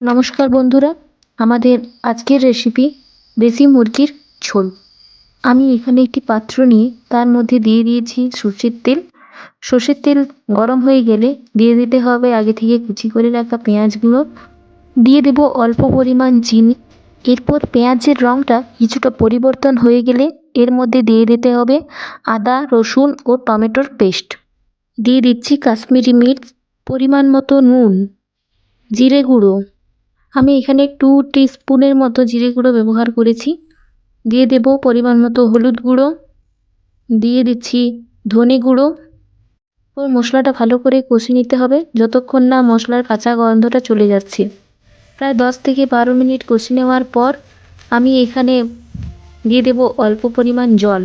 নমস্কার বন্ধুরা, আমাদের আজকের রেসিপি দেশি মুরগির ঝোল। আমি এখানে একটি পাত্র নিয়ে তার মধ্যে দিয়ে দিয়েছি সর্ষের তেল। সর্ষের তেল গরম হয়ে গেলে দিয়ে দিতে হবে আগে থেকে কুচি করে রাখা পেঁয়াজগুলো। দিয়ে দেব অল্প পরিমাণ চিনি। এরপর পেঁয়াজের রঙটা কিছুটা পরিবর্তন হয়ে গেলে এর মধ্যে দিয়ে দিতে হবে আদা, রসুন ও টমেটোর পেস্ট। দিয়ে দিচ্ছি কাশ্মীরি মির্চ, পরিমাণ মতো নুন, জিরে গুঁড়ো। আমি এখানে 2 টিস্পুনের মতো জিরে গুঁড়ো ব্যবহার করেছি। দিয়ে দেব পরিমাণ মতো হলুদ গুঁড়ো, দিয়ে দিচ্ছি ধনে গুঁড়ো। ওই মশলাটা ভালো করে কষে নিতে হবে যতক্ষণ না মশলার কাঁচা গন্ধটা চলে যাচ্ছে। প্রায় 10 থেকে 12 মিনিট কষে নেওয়ার পর আমি এখানে দিয়ে দেব অল্প পরিমাণ জল।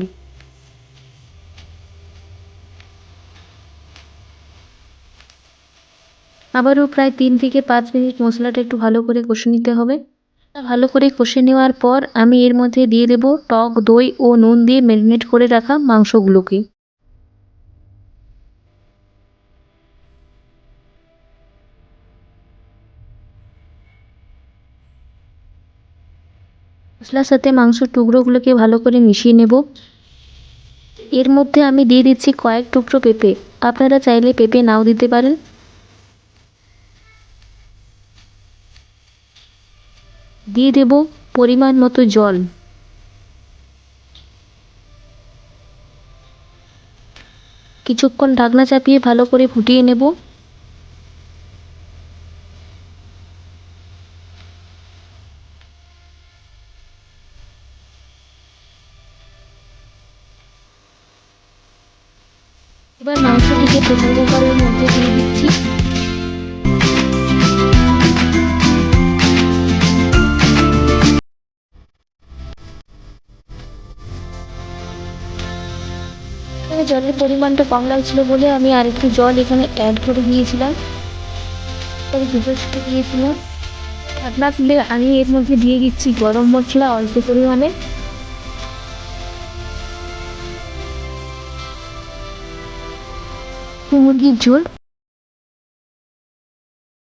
আবারও প্রায় 3 থেকে 5 মিনিট মশলাটা একটু ভালো করে কষে নিতে হবে। ভালো করে কষে নেওয়ার পর আমি এর মধ্যে দিয়ে দেব টক দই ও নুন দিয়ে ম্যারিনেট করে রাখা মাংসগুলোকে। মশলার সাথে মাংসের টুকরোগুলোকে ভালো করে মিশিয়ে নেব। এর মধ্যে আমি দিয়ে দিচ্ছি কয়েক টুকরো পেঁপে। আপনারা চাইলে পেঁপে নাও দিতে পারেন। দিয়ে দেব পরিমাণ মতো জল। কিছুক্ষণ ঢাকনা চাপিয়ে ভালো করে ফুটিয়ে নেব। এবার মাংসটিকে প্রেসার কুকারের মধ্যে দিয়ে দিচ্ছি। জলের পরিমাণটা কম লাগছিল বলে আমি আরেকটু জল এখানে অ্যাড করে দিয়েছিলাম। দিয়েছিলাম ঢাকনা তুলে আমি এর মধ্যে দিয়ে দিচ্ছি গরম মশলা অল্প পরিমাণে। মুরগির ঝোল